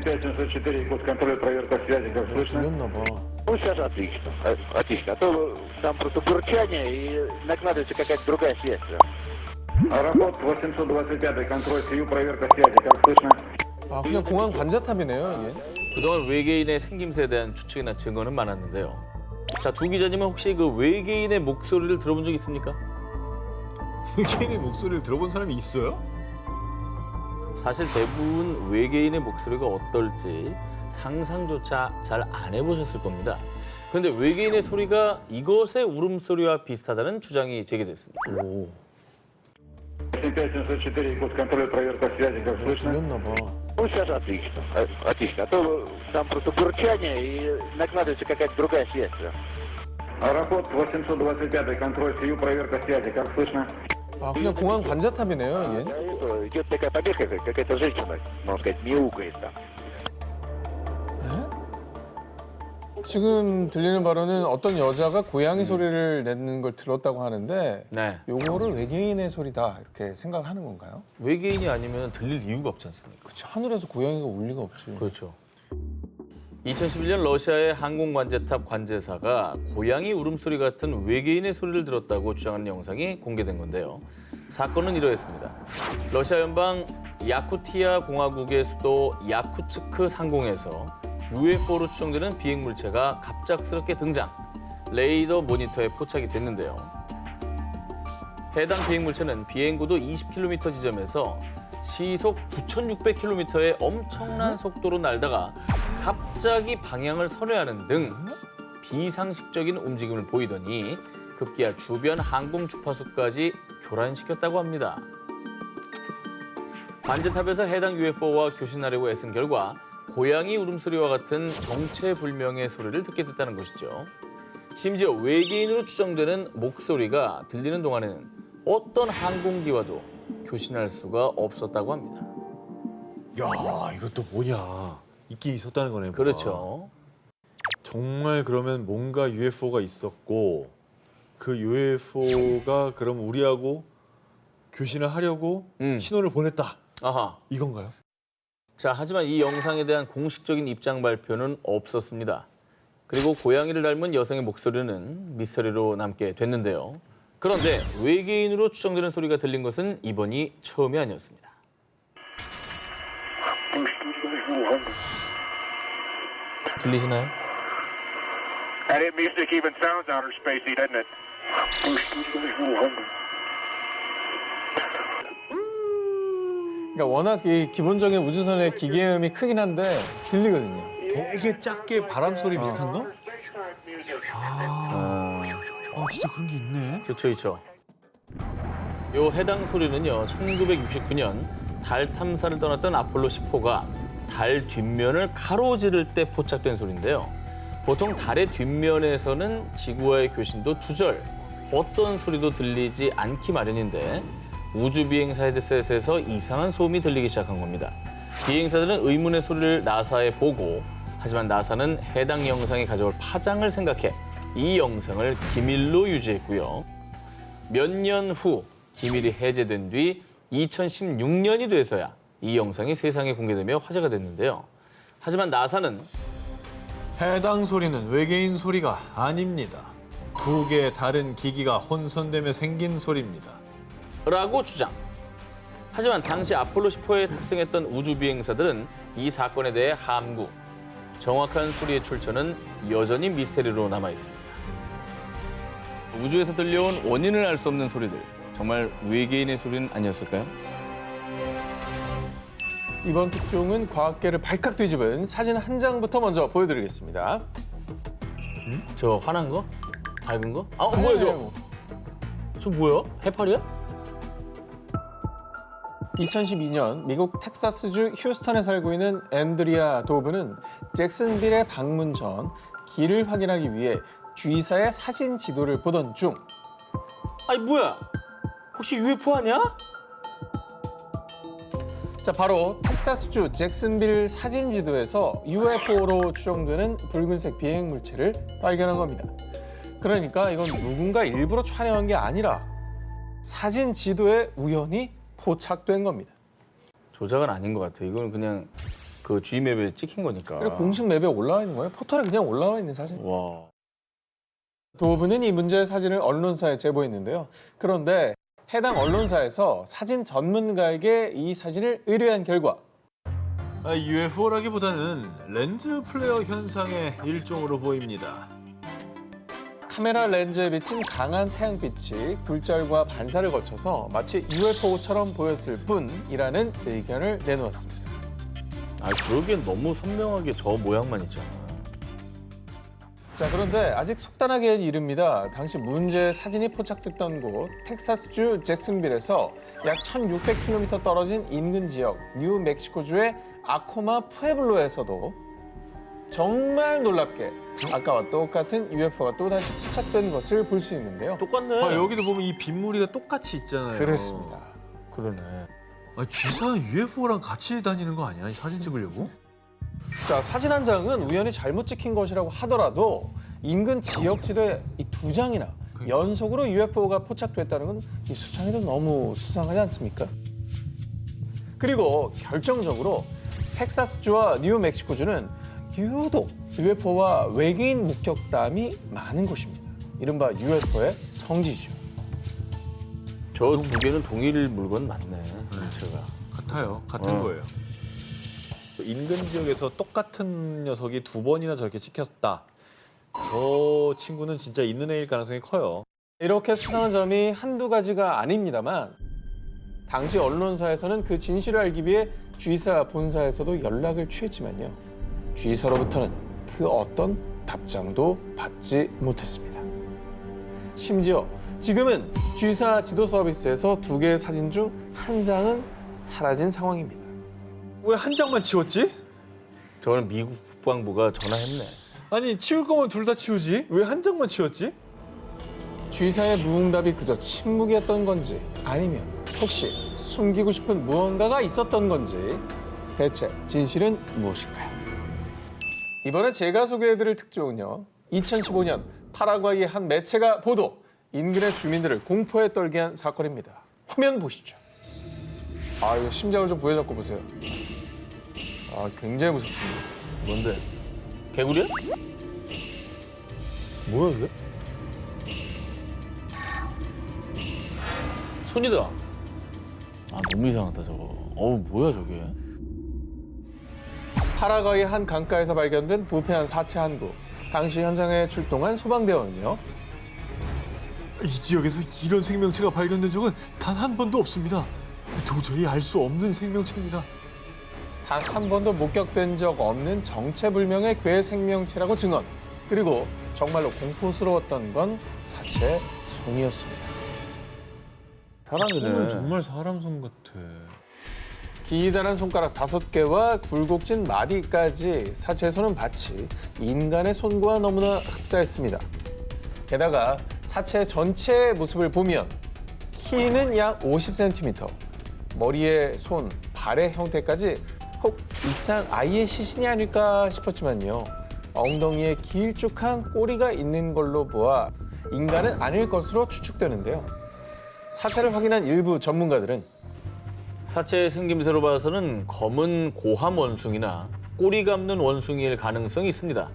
8-704, код контроля, проверка связи, как слышно? 들렸나 봐. Ну, сейчас отлично. Отлично. А то там просто бурчание и накладывается какая-то другая связь. Аэропорт 825, контроль СИУ, проверка связи, как слышно? 아, 그냥 공항 관자탑이네요, 이게. 그동안 외계인의 생김새에 대한 추측이나 증거는 많았는데요. 자, 두 기자님은 혹시 그 외계인의 목소리를 들어본 적 있습니까? 외계인의 목소리를 들어본 사람이 있어요? 사실 대부분 외계인의 목소리가 어떨지 상상조차 잘 안 해보셨을 겁니다. 그런데 외계인의 소리가 이것의 울음소리와 비슷하다는 주장이 제기됐습니다. 8-704, код контроля, проверка связи, как слышно? 들렸나 봐. Ну, сейчас отлично. Отлично. А то там просто бурчание и накладывается какая-то другая связь. Аэропорт 825, контроль СИУ, проверка связи, как слышно? 아, 그냥 공항 관자탑이네요, А 이게. это идет такая побега, какая-то женщина, можно сказать, мяукает там. 지금 들리는 바로는 어떤 여자가 고양이 소리를 내는 걸 들었다고 하는데 네. 요거를 외계인의 소리다 이렇게 생각을 하는 건가요? 외계인이 아니면 들릴 이유가 없지 않습니까? 그치, 하늘에서 고양이가 울 리가 없지. 그렇죠. 2011년 러시아의 항공관제탑 관제사가 고양이 울음소리 같은 외계인의 소리를 들었다고 주장하는 영상이 공개된 건데요. 사건은 이러했습니다. 러시아 연방 야쿠티아 공화국의 수도 야쿠츠크 상공에서 UFO로 추정되는 비행 물체가 갑작스럽게 등장, 레이더 모니터에 포착이 됐는데요. 해당 비행 물체는 비행고도 20km 지점에서 시속 9,600km의 엄청난 속도로 날다가 갑자기 방향을 선회하는 등 비상식적인 움직임을 보이더니 급기야 주변 항공 주파수까지 교란시켰다고 합니다. 관제탑에서 해당 UFO와 교신하려고 애쓴 결과 고양이 울음소리와 같은 정체불명의 소리를 듣게 됐다는 것이죠. 심지어 외계인으로 추정되는 목소리가 들리는 동안에는 어떤 항공기와도 교신할 수가 없었다고 합니다. 야, 이것도 뭐냐. 있긴 있었다는 거네. 뭐가. 그렇죠. 정말 그러면 뭔가 UFO가 있었고 그 UFO가 그럼 우리하고 교신을 하려고 신호를 보냈다. 아하. 이건가요? 자, 하지만 이 영상에 대한 공식적인 입장 발표는 없었습니다. 그리고 고양이를 닮은 여성의 목소리는 미스터리로 남게 됐는데요. 그런데 외계인으로 추정되는 소리가 들린 것은 이번이 처음이 아니었습니다. 들리시나요? That music even sounds outer spacey, doesn't it? 그러니까 워낙 이 기본적인 우주선의 기계음이 크긴 한데 들리거든요. 되게 작게 바람 소리 비슷한 거? 진짜 그런 게 있네. 그렇죠, 그렇죠. 요 해당 소리는요, 1969년 달 탐사를 떠났던 아폴로 10호가 달 뒷면을 가로지를 때 포착된 소리인데요. 보통 달의 뒷면에서는 지구와의 교신도 두절, 어떤 소리도 들리지 않기 마련인데 우주비행사 헤드셋에서 이상한 소음이 들리기 시작한 겁니다. 비행사들은 의문의 소리를 나사에 보고, 하지만 나사는 해당 영상이 가져올 파장을 생각해 이 영상을 기밀로 유지했고요. 몇 년 후 기밀이 해제된 뒤 2016년이 돼서야 이 영상이 세상에 공개되며 화제가 됐는데요. 하지만 나사는 해당 소리는 외계인 소리가 아닙니다. 두 개의 다른 기기가 혼선되며 생긴 소리입니다. 라고 주장. 하지만 당시 아폴로 10호에 탑승했던 우주비행사들은 이 사건에 대해 함구. 정확한 소리의 출처는 여전히 미스테리로 남아 있습니다. 우주에서 들려온 원인을 알 수 없는 소리들. 정말 외계인의 소리는 아니었을까요? 이번 특종은 과학계를 발칵 뒤집은 사진 한 장부터 먼저 보여드리겠습니다. 저 환한 거? 밝은 거? 아, 뭐야 저? 저 뭐야? 해파리야? 2012년 미국 텍사스주 휴스턴에 살고 있는 앤드리아 도브는 잭슨빌에 방문 전 길을 확인하기 위해 주의사의 사진 지도를 보던 중 아니 뭐야? 혹시 UFO 아니야? 자, 바로 텍사스주 잭슨빌 사진 지도에서 UFO로 추정되는 붉은색 비행 물체를 발견한 겁니다. 그러니까 이건 누군가 일부러 촬영한 게 아니라 사진 지도에 우연히 포착된 겁니다. 조작은 아닌 것 같아요. 이건 그냥 그 G맵에 찍힌 거니까. 그리고 공식 맵에 올라와 있는 거예요. 포털에 그냥 올라와 있는 사진. 와. 도브는 이 문제의 사진을 언론사에 제보했는데요. 그런데 해당 언론사에서 사진 전문가에게 이 사진을 의뢰한 결과 UFO라기보다는 렌즈 플레어 현상의 일종으로 보입니다. 카메라 렌즈에 비친 강한 태양빛이 굴절과 반사를 거쳐서 마치 UFO처럼 보였을 뿐이라는 의견을 내놓았습니다. 아, 그러기엔 너무 선명하게 저 모양만 있잖아. 자, 그런데 아직 속단하기엔 이릅니다. 당시 문제의 사진이 포착됐던 곳 텍사스주 잭슨빌에서 약 1,600km 떨어진 인근 지역 뉴멕시코주의 아코마 푸에블로에서도 정말 놀랍게 아까와 똑같은 UFO가 또다시 포착된 것을 볼 수 있는데요. 똑같네. 여기도 보면 이 빗무리가 똑같이 있잖아요. 그렇습니다. 그러네. 쥐사 UFO랑 같이 다니는 거 아니야? 사진 찍으려고? 자, 사진 한 장은 우연히 잘못 찍힌 것이라고 하더라도 인근 지역 지도에 이 2장이나 연속으로 UFO가 포착됐다는 건 이 수상해도 너무 수상하지 않습니까? 그리고 결정적으로 텍사스주와 뉴멕시코주는 유독 UFO와 외계인 목격담이 많은 곳입니다. 이른바 UFO의 성지죠. 저 두 개는 동일 물건 맞네. 전체가. 같아요. 같은 거예요. 인근 지역에서 똑같은 녀석이 2번이나 저렇게 찍혔다. 저 친구는 진짜 있는 애일 가능성이 커요. 이렇게 수상한 점이 한두 가지가 아닙니다만 당시 언론사에서는 그 진실을 알기 위해 G사 본사에서도 연락을 취했지만요. G사로부터는 그 어떤 답장도 받지 못했습니다. 심지어 지금은 G사 지도 서비스에서 2개의 사진 중 한 장은 사라진 상황입니다. 왜 한 장만 치웠지? 저거는 미국 국방부가 전화했네. 아니 치울 거면 둘 다 치우지? 왜 한 장만 치웠지? G사의 무응답이 그저 침묵이었던 건지 아니면 혹시 숨기고 싶은 무언가가 있었던 건지 대체 진실은 무엇일까요? 이번에 제가 소개해드릴 특종은요. 2015년 파라과이의 한 매체가 보도, 인근의 주민들을 공포에 떨게 한 사건입니다. 화면 보시죠. 아, 이거 심장을 좀 부여잡고 보세요. 아, 굉장히 무섭습니다. 뭔데? 개구리야? 뭐야 이게? 손이다. 아, 너무 이상하다 저거. 어우, 뭐야 저게? 파라과이 한 강가에서 발견된 부패한 사체 한 구. 당시 현장에 출동한 소방대원은요. 이 지역에서 이런 생명체가 발견된 적은 단 한 번도 없습니다. 도저히 알 수 없는 생명체입니다. 단 한 번도 목격된 적 없는 정체불명의 괴 생명체라고 증언. 그리고 정말로 공포스러웠던 건 사체의 손이었습니다. 사람이네. 손은 정말 사람 손 같아. 기다란 손가락 5개와 굴곡진 마디까지 사체의 손은 마치 인간의 손과 너무나 흡사했습니다. 게다가 사체 전체의 모습을 보면 키는 약 50cm, 머리의 손, 발의 형태까지 혹 익산 아이의 시신이 아닐까 싶었지만요. 엉덩이에 길쭉한 꼬리가 있는 걸로 보아 인간은 아닐 것으로 추측되는데요. 사체를 확인한 일부 전문가들은 사체의 생김새로 봐서는 검은 고함 원숭이나 꼬리 감는 원숭이일 가능성이 있습니다.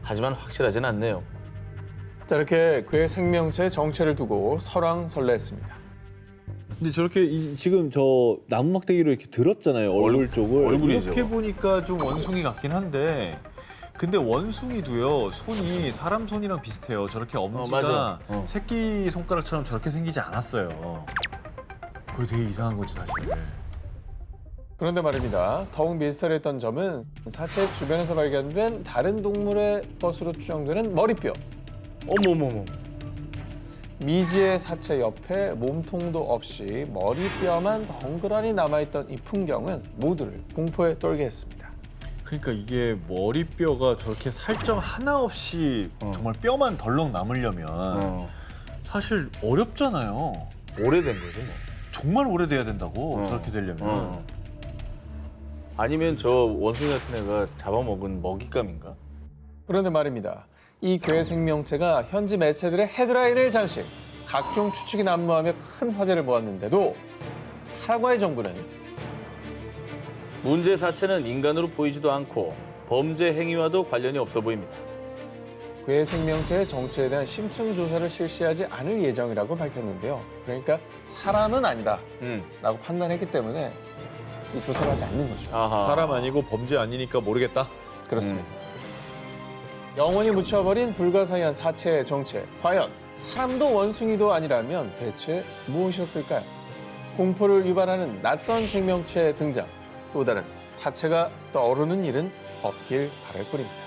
하지만 확실하진 않네요. 자, 이렇게 괴 생명체의 정체를 두고 설왕설래했습니다. 근데 저렇게 지금 저 나무 막대기로 이렇게 들었잖아요. 얼굴 쪽을. 얼굴이죠. 이렇게 보니까 좀 원숭이 같긴 한데 근데 원숭이도요 손이 사람 손이랑 비슷해요. 저렇게 엄지가 맞아. 새끼 손가락처럼 저렇게 생기지 않았어요. 그게 되게 이상한 거지 사실. 그런데 말입니다. 더욱 미스터리했던 점은 사체 주변에서 발견된 다른 동물의 것으로 추정되는 머리뼈. 어머머머. 미지의 사체 옆에 몸통도 없이 머리뼈만 덩그러니 남아있던 이 풍경은 모두를 공포에 떨게 했습니다. 그러니까 이게 머리뼈가 저렇게 살점 하나 없이 정말 뼈만 덜렁 남으려면 사실 어렵잖아요. 오래된 거지 뭐. 정말 오래돼야 된다고 저렇게 되려면. 아니면 저 원숭이 같은 애가 잡아먹은 먹잇감인가? 그런데 말입니다. 이 괴 생명체가 현지 매체들의 헤드라인을 장식, 각종 추측이 난무하며 큰 화제를 모았는데도 파라과이 정부는 문제 자체는 인간으로 보이지도 않고 범죄 행위와도 관련이 없어 보입니다. 괴 생명체의 정체에 대한 심층 조사를 실시하지 않을 예정이라고 밝혔는데요. 그러니까 사람은 아니다라고 판단했기 때문에 이 조사를 하지 않는 거죠. 아하. 사람 아니고 범죄 아니니까 모르겠다. 그렇습니다. 영원히 묻혀버린 불가사의한 사체의 정체. 과연 사람도 원숭이도 아니라면 대체 무엇이었을까요? 공포를 유발하는 낯선 생명체의 등장. 또 다른 사체가 떠오르는 일은 없길 바랄 뿐입니다.